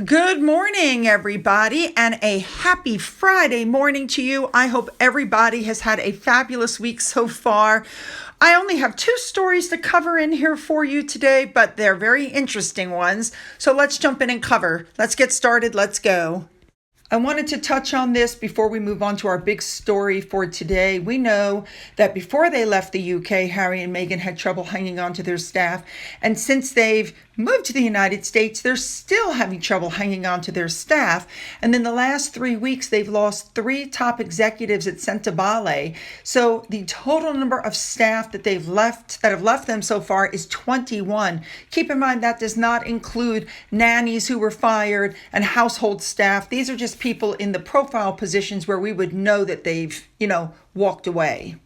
Good morning, everybody, and a happy Friday morning to you. I hope everybody has had a fabulous week so far. I only have two stories to cover in here for you today, but they're very interesting ones. So let's jump in and cover. Let's get started. Let's go. I wanted to touch on this before we move on to our big story for today. We know that before they left the UK, Harry and Meghan had trouble hanging on to their staff. And since they've moved to the United States, they're still having trouble hanging on to their staff. And in the last 3 weeks, they've lost 3 top executives at Simpsonville. So the total number of staff that have left them so far is 21. Keep in mind that does not include nannies who were fired and household staff. These are just people in the profile positions where we would know that they've, walked away.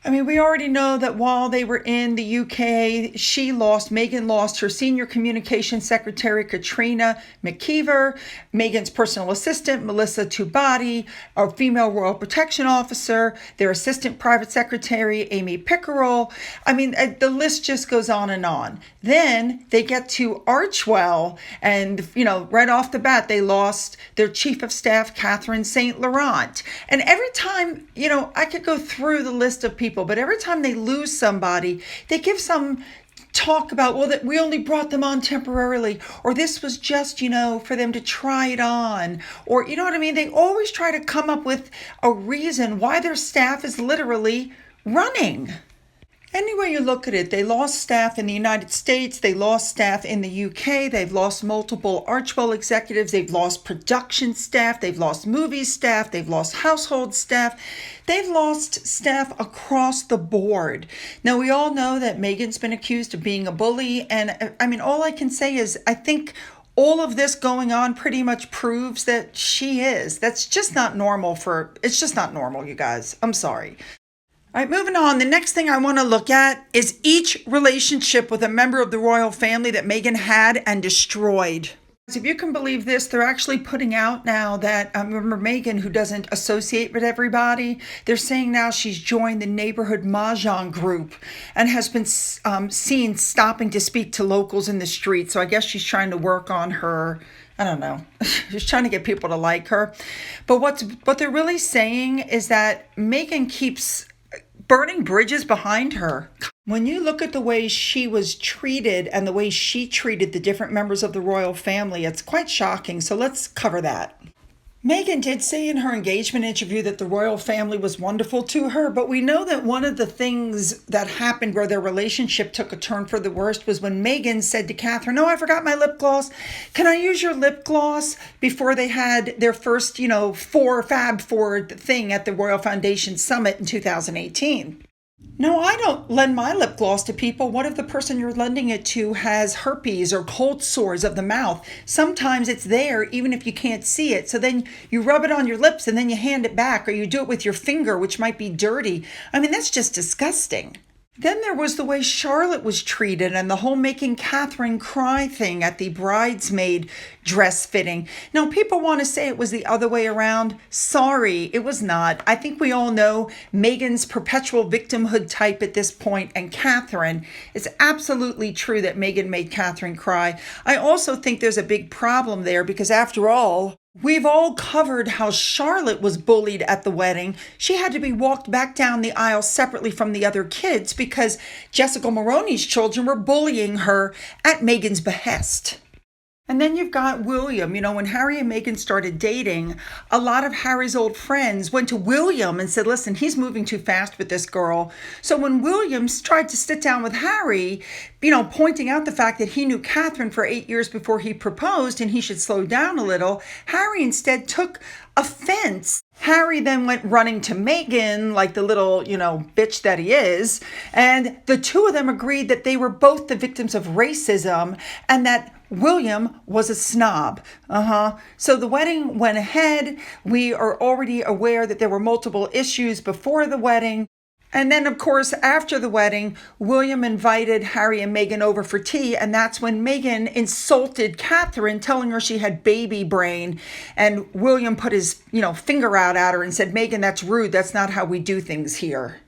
I mean, we already know that while they were in the UK, Meghan lost her senior communications secretary, Katrina McKeever, Meghan's personal assistant, Melissa Tubati, our female royal protection officer, their assistant private secretary, Amy Pickerel. I mean, the list just goes on and on. Then they get to Archwell, and, right off the bat, they lost their chief of staff, Catherine St. Laurent. And every time, I could go through the list of people, but every time they lose somebody, they give some talk about, that we only brought them on temporarily, or this was just, for them to try it on, or, you know what I mean? They always try to come up with a reason why their staff is literally running. Any way you look at it, they lost staff in the United States, they lost staff in the UK, they've lost multiple Archwell executives, they've lost production staff, they've lost movie staff, they've lost household staff, they've lost staff across the board. Now, we all know that Meghan's been accused of being a bully, and I mean, all I can say is I think all of this going on pretty much proves that she is. That's just not normal it's just not normal, you guys. I'm sorry. All right, moving on. The next thing I want to look at is each relationship with a member of the royal family that Meghan had and destroyed. If you can believe this, they're actually putting out now that, remember Meghan, who doesn't associate with everybody, they're saying now she's joined the neighborhood mahjong group and has been seen stopping to speak to locals in the street. So I guess she's trying to work on her, I don't know, she's trying to get people to like her. But what they're really saying is that Meghan keeps burning bridges behind her. When you look at the way she was treated and the way she treated the different members of the royal family, it's quite shocking. So let's cover that. Meghan did say in her engagement interview that the royal family was wonderful to her, but we know that one of the things that happened where their relationship took a turn for the worst was when Meghan said to Catherine, "Oh, I forgot my lip gloss. Can I use your lip gloss?" Before they had their first, Fab Four thing at the Royal Foundation Summit in 2018. No, I don't lend my lip gloss to people. What if the person you're lending it to has herpes or cold sores of the mouth? Sometimes it's there even if you can't see it. So then you rub it on your lips and then you hand it back, or you do it with your finger, which might be dirty. I mean, that's just disgusting. Then there was the way Charlotte was treated and the whole making Catherine cry thing at the bridesmaid dress fitting. Now, people want to say it was the other way around. Sorry, it was not. I think we all know Meghan's perpetual victimhood type at this point, and Catherine. It's absolutely true that Meghan made Catherine cry. I also think there's a big problem there because, after all, we've all covered how Charlotte was bullied at the wedding. She had to be walked back down the aisle separately from the other kids because Jessica Maroney's children were bullying her at Meghan's behest. And then you've got William. When Harry and Meghan started dating, a lot of Harry's old friends went to William and said, listen, he's moving too fast with this girl. So when William tried to sit down with Harry, pointing out the fact that he knew Catherine for 8 years before he proposed and he should slow down a little, Harry instead took offense. Harry then went running to Meghan like the little, bitch that he is. And the two of them agreed that they were both the victims of racism and that William was a snob. So the wedding went ahead. We are already aware that there were multiple issues before the wedding. And then, of course, after the wedding, William invited Harry and Meghan over for tea, and that's when Meghan insulted Catherine, telling her she had baby brain. And William put his, finger out at her and said, "Meghan, that's rude. That's not how we do things here."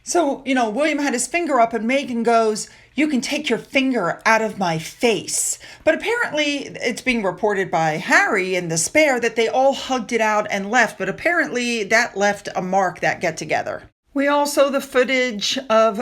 So, William had his finger up and Meghan goes, "You can take your finger out of my face." But apparently it's being reported by Harry in the Spare that they all hugged it out and left. But apparently that left a mark, that get together. We also the footage of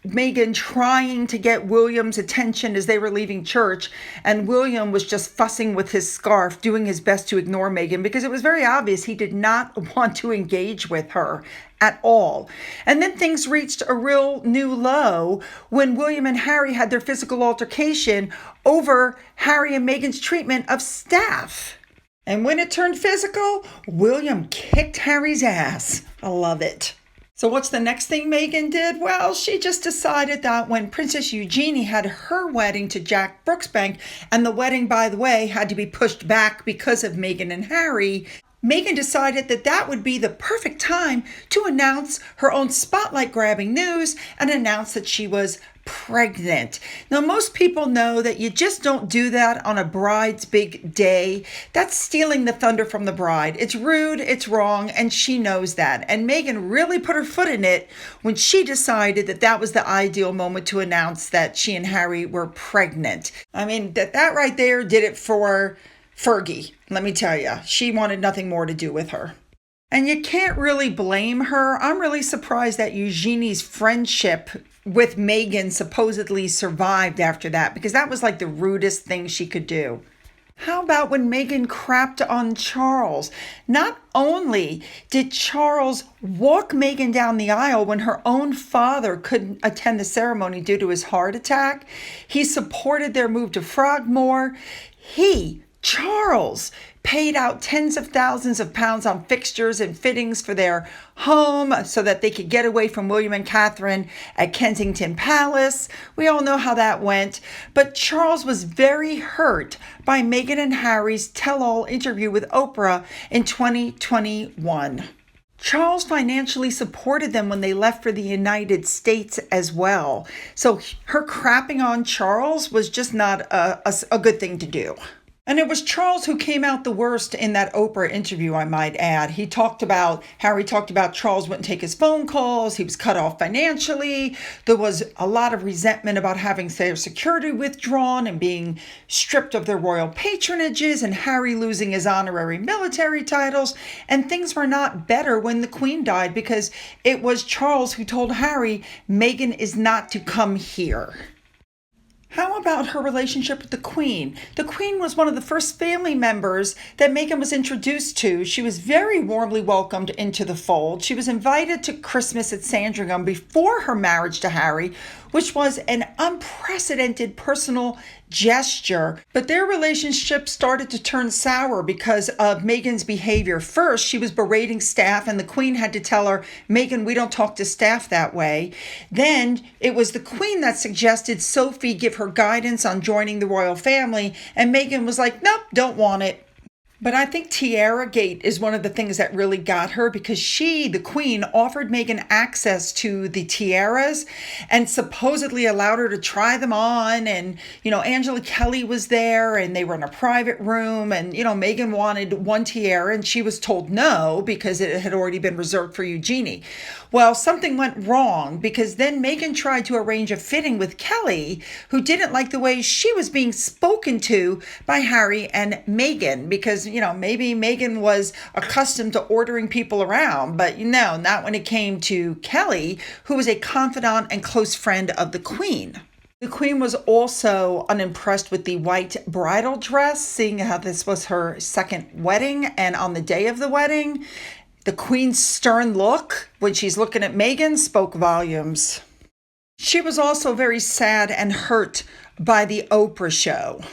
Meghan trying to get William's attention as they were leaving church, and William was just fussing with his scarf, doing his best to ignore Meghan because it was very obvious he did not want to engage with her at all. And then things reached a real new low when William and Harry had their physical altercation over Harry and Meghan's treatment of staff. And when it turned physical, William kicked Harry's ass. I love it. So what's the next thing Meghan did? Well, she just decided that when Princess Eugenie had her wedding to Jack Brooksbank, and the wedding, by the way, had to be pushed back because of Meghan and Harry, Meghan decided that that would be the perfect time to announce her own spotlight-grabbing news and announce that she was pregnant. Now, most people know that you just don't do that on a bride's big day. That's stealing the thunder from the bride. It's rude, it's wrong, and she knows that. And Meghan really put her foot in it when she decided that that was the ideal moment to announce that she and Harry were pregnant. I mean, that right there did it for Fergie. Let me tell you, she wanted nothing more to do with her. And you can't really blame her. I'm really surprised that Eugenie's friendship with Meghan supposedly survived after that, because that was like the rudest thing she could do. How about when Meghan crapped on Charles? Not only did Charles walk Meghan down the aisle when her own father couldn't attend the ceremony due to his heart attack, he supported their move to Frogmore. Charles paid out tens of thousands of pounds on fixtures and fittings for their home so that they could get away from William and Catherine at Kensington Palace. We all know how that went. But Charles was very hurt by Meghan and Harry's tell-all interview with Oprah in 2021. Charles financially supported them when they left for the United States as well. So her crapping on Charles was just not a good thing to do. And it was Charles who came out the worst in that Oprah interview, I might add. Harry talked about Charles wouldn't take his phone calls. He was cut off financially. There was a lot of resentment about having their security withdrawn and being stripped of their royal patronages, and Harry losing his honorary military titles. And things were not better when the Queen died, because it was Charles who told Harry, Meghan is not to come here. How about her relationship with the Queen? The Queen was one of the first family members that Meghan was introduced to. She was very warmly welcomed into the fold. She was invited to Christmas at Sandringham before her marriage to Harry, which was an unprecedented personal gesture. But their relationship started to turn sour because of Meghan's behavior. First, she was berating staff, and the Queen had to tell her, Meghan, we don't talk to staff that way. Then it was the Queen that suggested Sophie give her guidance on joining the royal family, and Meghan was like, nope, don't want it. But I think Tiara Gate is one of the things that really got her, because she, the Queen, offered Meghan access to the tiaras and supposedly allowed her to try them on. And, Angela Kelly was there and they were in a private room, and, Meghan wanted one tiara and she was told no because it had already been reserved for Eugenie. Well, something went wrong, because then Meghan tried to arrange a fitting with Kelly, who didn't like the way she was being spoken to by Harry and Meghan, because maybe Meghan was accustomed to ordering people around, but not when it came to Kelly, who was a confidant and close friend of the Queen. The Queen was also unimpressed with the white bridal dress, seeing how this was her second wedding, and on the day of the wedding, the Queen's stern look when she's looking at Meghan spoke volumes. She was also very sad and hurt by the Oprah show.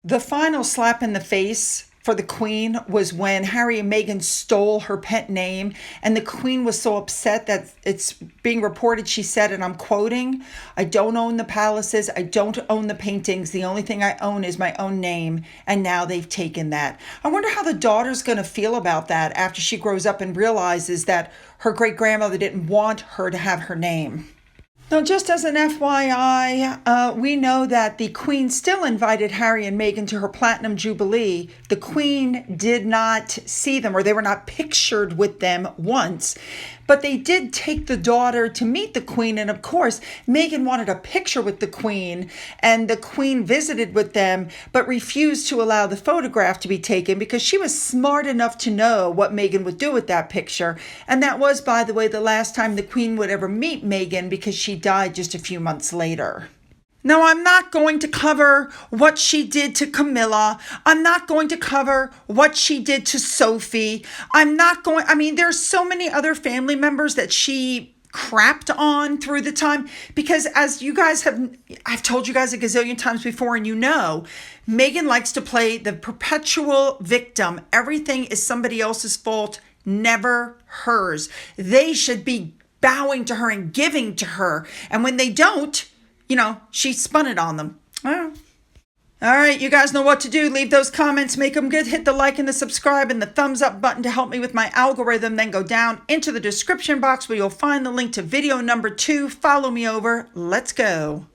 The final slap in the face for the Queen was when Harry and Meghan stole her pet name, and the Queen was so upset that it's being reported, she said, and I'm quoting, I don't own the palaces, I don't own the paintings, the only thing I own is my own name, and now they've taken that. I wonder how the daughter's going to feel about that after she grows up and realizes that her great-grandmother didn't want her to have her name. Now, just as an FYI, we know that the Queen still invited Harry and Meghan to her Platinum Jubilee. The Queen did not see them, or they were not pictured with them once. But they did take the daughter to meet the Queen. And of course, Meghan wanted a picture with the Queen. And the Queen visited with them, but refused to allow the photograph to be taken because she was smart enough to know what Meghan would do with that picture. And that was, by the way, the last time the Queen would ever meet Meghan, because she died just a few months later. Now, I'm not going to cover what she did to Camilla. I'm not going to cover what she did to Sophie. There's so many other family members that she crapped on through the time, because as you guys I've told you guys a gazillion times before, and Meghan likes to play the perpetual victim. Everything is somebody else's fault, never hers. They should be bowing to her and giving to her. And when they don't, she spun it on them. Well, all right, you guys know what to do. Leave those comments, make them good. Hit the like and the subscribe and the thumbs up button to help me with my algorithm. Then go down into the description box where you'll find the link to video number 2. Follow me over. Let's go.